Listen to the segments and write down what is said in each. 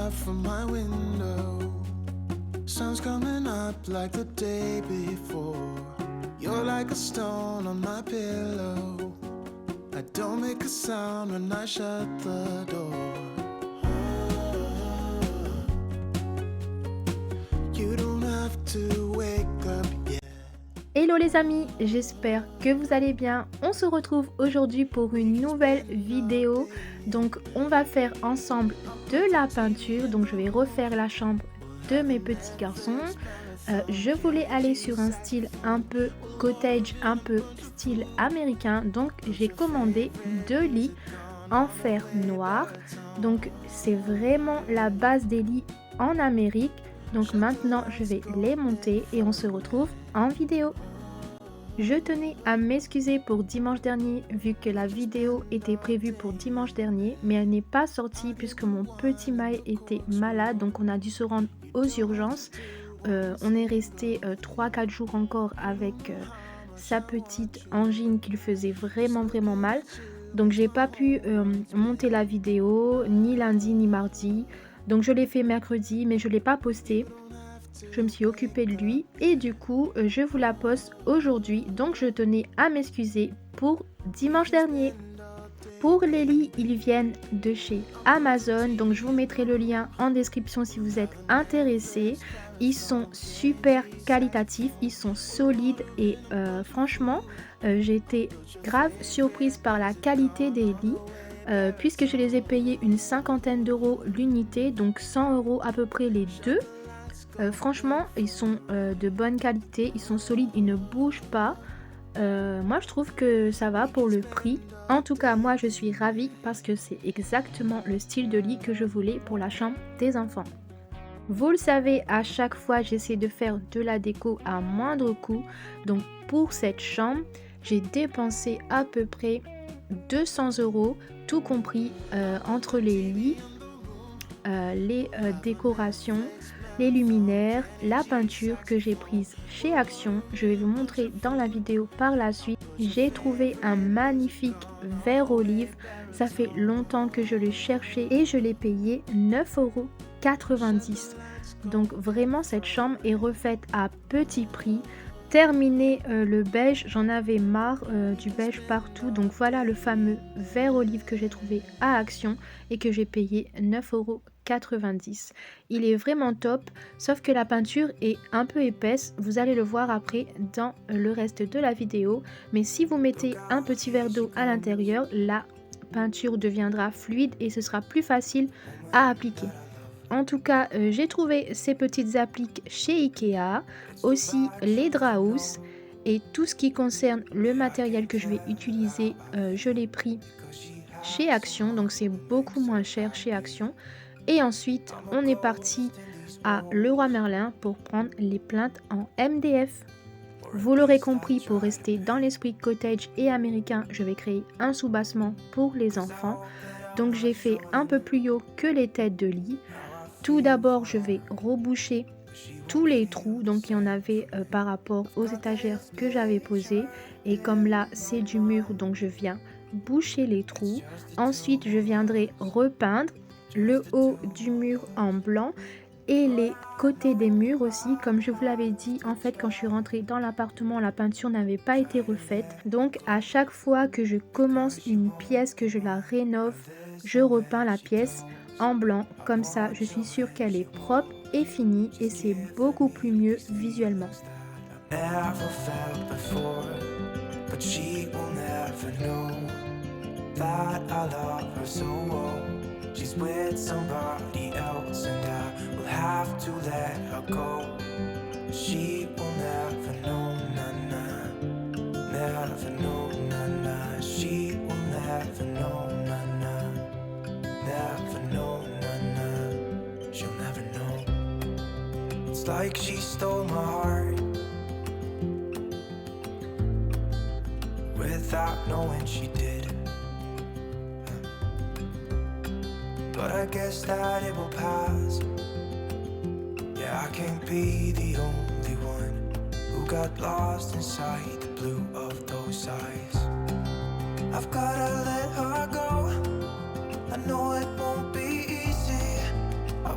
out from my window. Sun's coming up like the day before. You're like a stone on my pillow. I don't make a sound when I shut the door. You don't have to wake up yet. Hello les amis, j'espère que vous allez bien. On se retrouve aujourd'hui pour une nouvelle vidéo. Donc on va faire ensemble de la peinture. Donc je vais refaire la chambre de mes petits garçons. Je voulais aller sur un style un peu cottage, un peu style américain. Donc j'ai commandé 2 lits en fer noir. Donc c'est vraiment la base des lits en Amérique. Donc maintenant je vais les monter et on se retrouve en vidéo. Je tenais à m'excuser pour dimanche dernier vu que la vidéo était prévue pour dimanche dernier mais elle n'est pas sortie puisque mon petit Maë était malade, donc on a dû se rendre aux urgences. On est resté 3-4 jours encore avec sa petite angine qui lui faisait vraiment mal. Donc j'ai pas pu monter la vidéo ni lundi ni mardi. Donc je l'ai fait mercredi mais je l'ai pas posté. Je me suis occupée de lui et du coup je vous la poste aujourd'hui. Donc je tenais à m'excuser pour dimanche dernier. Pour les lits, ils viennent de chez Amazon. Donc je vous mettrai le lien en description si vous êtes intéressés. Ils sont super qualitatifs, ils sont solides et franchement j'ai été grave surprise par la qualité des lits. Puisque je les ai payés une 50aine d'euros l'unité, donc 100 € à peu près les deux. Franchement, ils sont de bonne qualité, ils sont solides, ils ne bougent pas. Moi, je trouve que ça va pour le prix. En tout cas, moi, je suis ravie parce que c'est exactement le style de lit que je voulais pour la chambre des enfants. Vous le savez, à chaque fois, j'essaie de faire de la déco à moindre coût. Donc, pour cette chambre, j'ai dépensé à peu près 200 €, tout compris entre les lits, les décorations, les luminaires, la peinture que j'ai prise chez Action. Je vais vous montrer dans la vidéo par la suite. J'ai trouvé un magnifique vert olive. Ça fait longtemps que je le cherchais et je l'ai payé 9,90 €. Donc vraiment cette chambre est refaite à petit prix. Terminé le beige, j'en avais marre du beige partout. Donc voilà le fameux vert olive que j'ai trouvé à Action et que j'ai payé 9,90 €. Il est vraiment top, sauf que la peinture est un peu épaisse. Vous allez le voir après dans le reste de la vidéo. Mais si vous mettez un petit verre d'eau à l'intérieur, la peinture deviendra fluide et ce sera plus facile à appliquer. En tout cas, j'ai trouvé ces petites appliques chez Ikea, aussi les Draus et tout ce qui concerne le matériel que je vais utiliser, je l'ai pris chez Action, donc c'est beaucoup moins cher chez Action. Et ensuite, on est parti à Leroy Merlin pour prendre les plaintes en MDF. Vous l'aurez compris, pour rester dans l'esprit cottage et américain, je vais créer un soubassement pour les enfants. Donc j'ai fait un peu plus haut que les têtes de lit. Tout d'abord, je vais reboucher tous les trous. Donc il y en avait par rapport aux étagères que j'avais posées. Et comme là, c'est du mur, donc je viens boucher les trous. Ensuite, je viendrai repeindre le haut du mur en blanc et les côtés des murs aussi. Comme je vous l'avais dit, en fait, quand je suis rentrée dans l'appartement, la peinture n'avait pas été refaite. Donc à chaque fois que je commence une pièce, que je la rénove, je repeins la pièce en blanc. Comme ça, je suis sûre qu'elle est propre et finie et c'est beaucoup plus mieux visuellement. She's with somebody else and I will have to let her go. She will never know, na-na. Never know, na-na. She will never know, na-na. Never know, na-na. She'll never know. It's like she stole my heart without knowing she did. But I guess that it will pass. Yeah, I can't be the only one who got lost inside the blue of those eyes. I've gotta let her go. I know it won't be easy. I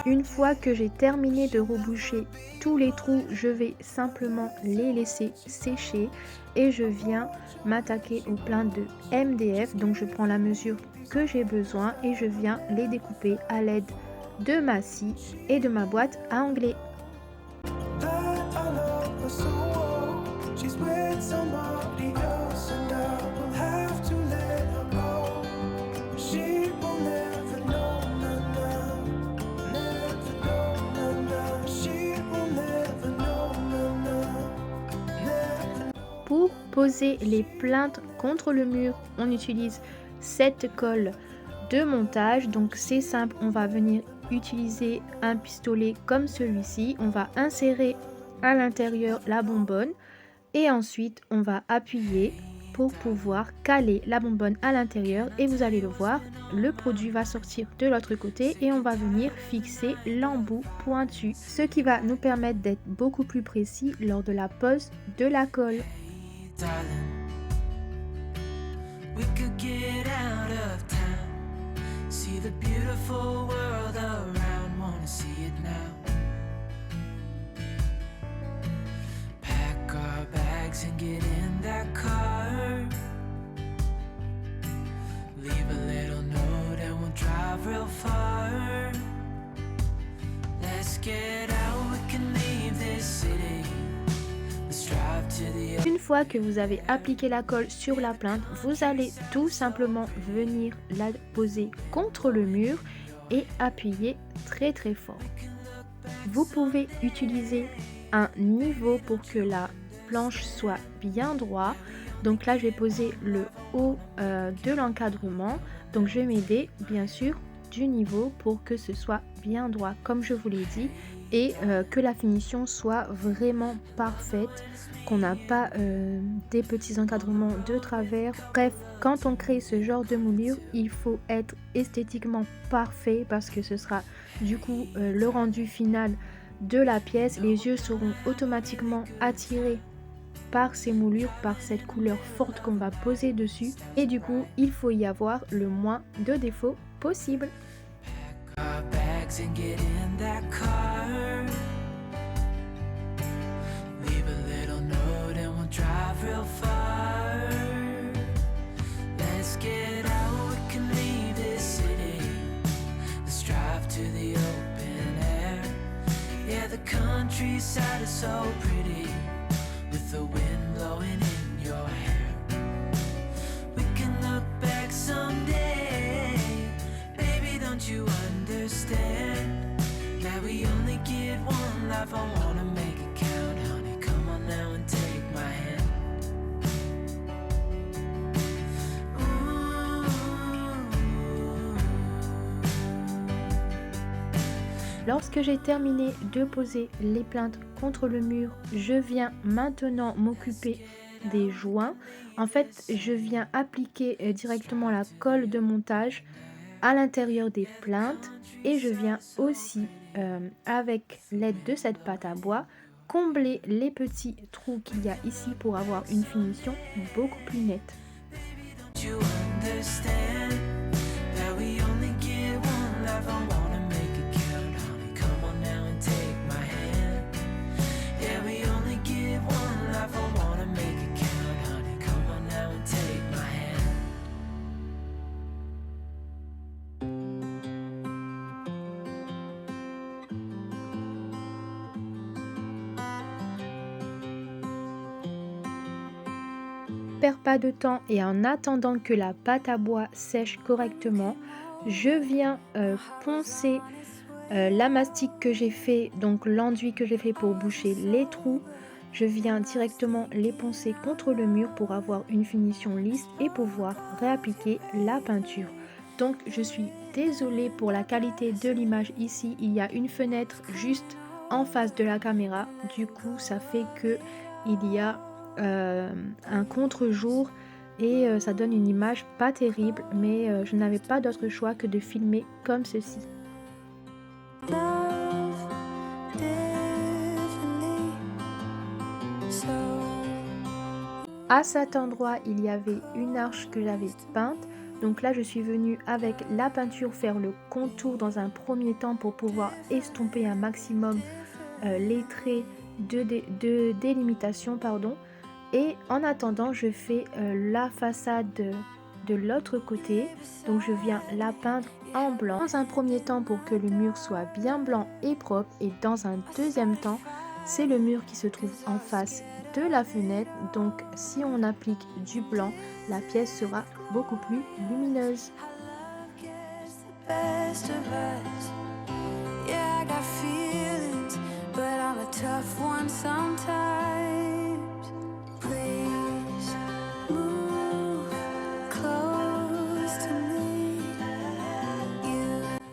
Une fois que j'ai terminé de reboucher tous les trous, je vais simplement les laisser sécher et je viens m'attaquer aux plaintes de MDF. Donc je prends la mesure que j'ai besoin et je viens les découper à l'aide de ma scie et de ma boîte à onglets. That I love her so well. She's with somebody else, and I will have to let her go. She will never know, na na, never know, na na. She will never know, na na, never. Pour poser les plaintes contre le mur, on utilise cette colle de montage. Donc c'est simple, on va venir utiliser un pistolet comme celui-ci. On va insérer à l'intérieur la bonbonne et ensuite on va appuyer pour pouvoir caler la bonbonne à l'intérieur et vous allez le voir, le produit va sortir de l'autre côté et on va venir fixer l'embout pointu, ce qui va nous permettre d'être beaucoup plus précis lors de la pose de la colle. Darling, we could get out of town, see the beautiful world around, wanna see it now. Pack our bags and get in that car, leave a little note and we'll drive real far. Let's get out, we can leave this city. Let's drive to the. Une fois que vous avez appliqué la colle sur la plainte, vous allez tout simplement venir la poser contre le mur et appuyer très très fort. Vous pouvez utiliser un niveau pour que la planche soit bien droite. Donc là, je vais poser le haut de l'encadrement. Donc je vais m'aider bien sûr du niveau pour que ce soit bien droit comme je vous l'ai dit et que la finition soit vraiment parfaite, qu'on n'a pas des petits encadrements de travers. Bref, quand on crée ce genre de moulure, il faut être esthétiquement parfait parce que ce sera du coup le rendu final de la pièce. Les yeux seront automatiquement attirés par ces moulures, par cette couleur forte qu'on va poser dessus et du coup il faut y avoir le moins de défauts possible. Our bags and get in that car, leave a little note and we'll drive real far. Let's get out, we can leave this city. Let's drive to the open air. Yeah, the countryside is so pretty, with the wind blowing in your hair. We can look back someday, baby, don't you understand that we only get one life? I wanna make it count, honey, come on now and take my hand. Lorsque j'ai terminé de poser les plaintes contre le mur, je viens maintenant m'occuper des joints. En fait, je viens appliquer directement la colle de montage à l'intérieur des plaintes et je viens aussi, avec l'aide de cette pâte à bois, combler les petits trous qu'il y a ici pour avoir une finition beaucoup plus nette. Don't you understand that we only get one life? I wanna make it count, honey, come on now and take my hand. Yeah, we only get one life. I wanna make it count, honey, come on now and take my hand. Perds pas de temps et en attendant que la pâte à bois sèche correctement, je viens poncer la mastic que j'ai fait, donc l'enduit que j'ai fait pour boucher les trous. Je viens directement les poncer contre le mur pour avoir une finition lisse et pouvoir réappliquer la peinture. Donc je suis désolée pour la qualité de l'image ici, il y a une fenêtre juste en face de la caméra, du coup ça fait que il y a un contre-jour et ça donne une image pas terrible, mais je n'avais pas d'autre choix que de filmer comme ceci. À cet endroit, il y avait une arche que j'avais peinte. Donc là je suis venue avec la peinture faire le contour dans un premier temps pour pouvoir estomper un maximum les traits de délimitation, pardon. Et en attendant je fais la façade de l'autre côté, donc je viens la peindre en blanc dans un premier temps pour que le mur soit bien blanc et propre, et dans un deuxième temps c'est le mur qui se trouve en face de la fenêtre, donc si on applique du blanc la pièce sera beaucoup plus lumineuse.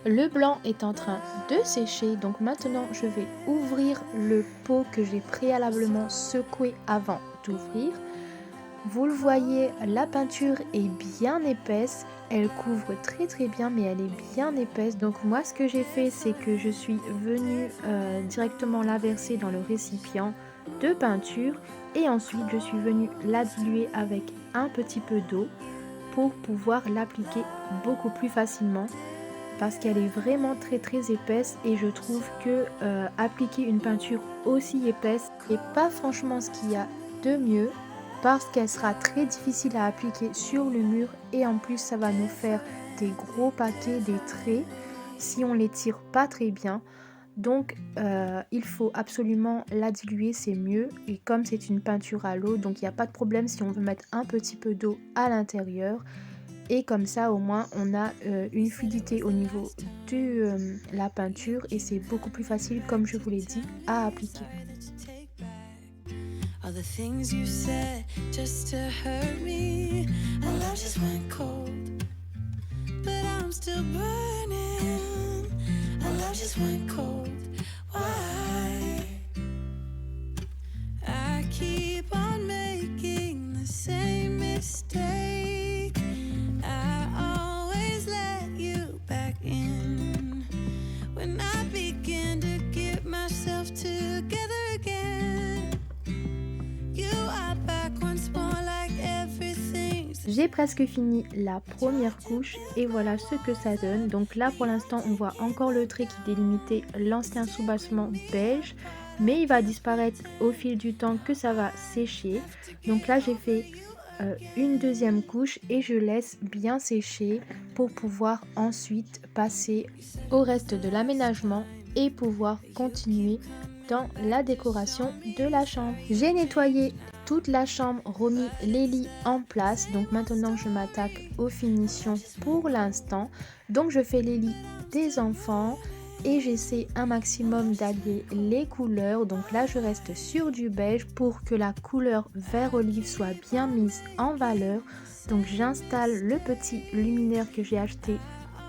Le blanc est en train de sécher, donc maintenant je vais ouvrir le pot que j'ai préalablement secoué avant d'ouvrir. Vous le voyez, la peinture est bien épaisse, elle couvre très bien, mais elle est bien épaisse. Donc moi ce que j'ai fait, c'est que je suis venue directement la verser dans le récipient de peinture, et ensuite je suis venue la diluer avec un petit peu d'eau pour pouvoir l'appliquer beaucoup plus facilement, parce qu'elle est vraiment très épaisse, et je trouve que appliquer une peinture aussi épaisse n'est pas franchement ce qu'il y a de mieux, parce qu'elle sera très difficile à appliquer sur le mur, et en plus ça va nous faire des gros paquets, des traits si on les tire pas très bien. Donc il faut absolument la diluer, c'est mieux, et comme c'est une peinture à l'eau, donc il n'y a pas de problème si on veut mettre un petit peu d'eau à l'intérieur. Et comme ça au moins on a une fluidité au niveau de la peinture, et c'est beaucoup plus facile, comme je vous l'ai dit, à appliquer. All the things you said just to hurt me, my love just went cold, but I'm still burning. My love just went cold. Why? I keep on making the same mistake. I always let you back in when I begin to get myself together again. You are back once more like everything. J'ai presque fini la première couche et voilà ce que ça donne. Donc là pour l'instant on voit encore le trait qui délimitait l'ancien soubassement beige, mais il va disparaître au fil du temps que ça va sécher. Donc là j'ai fait une deuxième couche et je laisse bien sécher pour pouvoir ensuite passer au reste de l'aménagement et pouvoir continuer dans la décoration de la chambre. J'ai nettoyé toute la chambre, remis les lits en place, donc maintenant je m'attaque aux finitions pour l'instant. Donc je fais les lits des enfants et j'essaie un maximum d'allier les couleurs. Donc là je reste sur du beige pour que la couleur vert olive soit bien mise en valeur. Donc j'installe le petit luminaire que j'ai acheté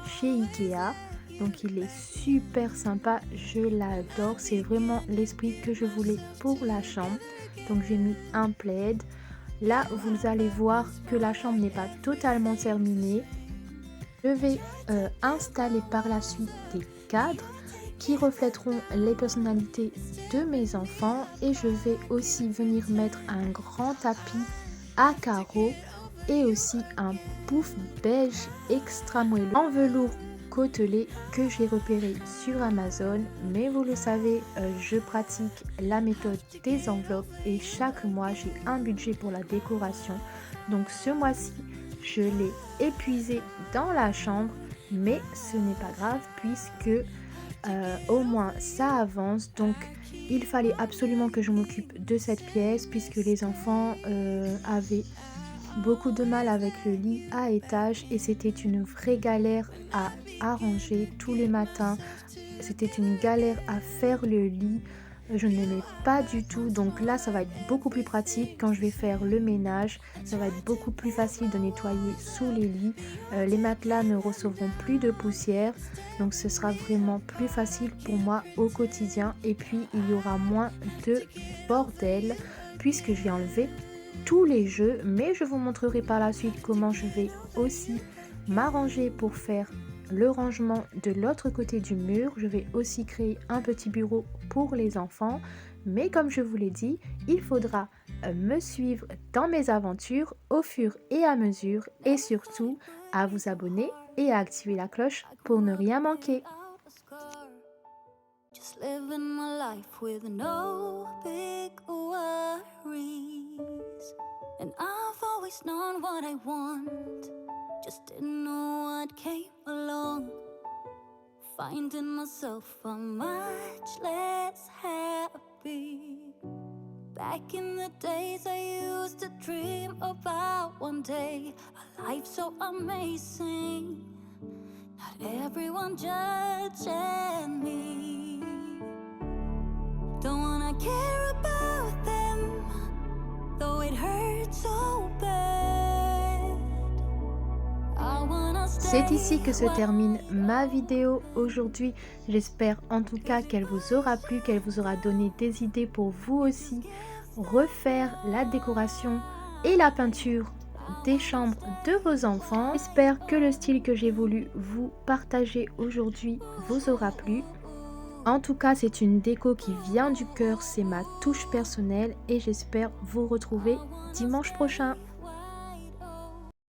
chez Ikea. Donc il est super sympa, je l'adore, c'est vraiment l'esprit que je voulais pour la chambre. Donc j'ai mis un plaid. Là vous allez voir que la chambre n'est pas totalement terminée. Je vais installer par la suite des cadres qui reflèteront les personnalités de mes enfants, et je vais aussi venir mettre un grand tapis à carreaux et aussi un pouf beige extra moelleux en velours côtelé que j'ai repéré sur Amazon. Mais vous le savez, je pratique la méthode des enveloppes et chaque mois j'ai un budget pour la décoration. Donc ce mois-ci je l'ai épuisé dans la chambre, mais ce n'est pas grave puisque au moins ça avance. Donc il fallait absolument que je m'occupe de cette pièce puisque les enfants avaient beaucoup de mal avec le lit à étage et c'était une vraie galère à arranger tous les matins. C'était une galère à faire le lit. Je n'aimais pas du tout, donc là ça va être beaucoup plus pratique quand je vais faire le ménage. Ça va être beaucoup plus facile de nettoyer sous les lits. Les matelas ne recevront plus de poussière, donc ce sera vraiment plus facile pour moi au quotidien. Et puis il y aura moins de bordel puisque je vais enlever tous les jeux, mais je vous montrerai par la suite comment je vais aussi m'arranger pour faire le rangement de l'autre côté du mur. Je vais aussi créer un petit bureau pour les enfants. Mais comme je vous l'ai dit, il faudra me suivre dans mes aventures au fur et à mesure et surtout à vous abonner et à activer la cloche pour ne rien manquer. Just living my life with no big worries. And I've always known what I want, just didn't know what came along. Finding myself a much less happy. Back in the days I used to dream about one day a life so amazing, not everyone judging me. Don't wanna care about them, though it hurts so bad. I wanna C'est stay ici que se where termine ma vidéo aujourd'hui. J'espère en tout cas qu'elle vous aura plu, qu'elle vous aura donné des idées pour vous aussi refaire la décoration et la peinture des chambres de vos enfants. J'espère que le style que j'ai voulu vous partager aujourd'hui vous aura plu. En tout cas, c'est une déco qui vient du cœur, c'est ma touche personnelle et j'espère vous retrouver dimanche prochain.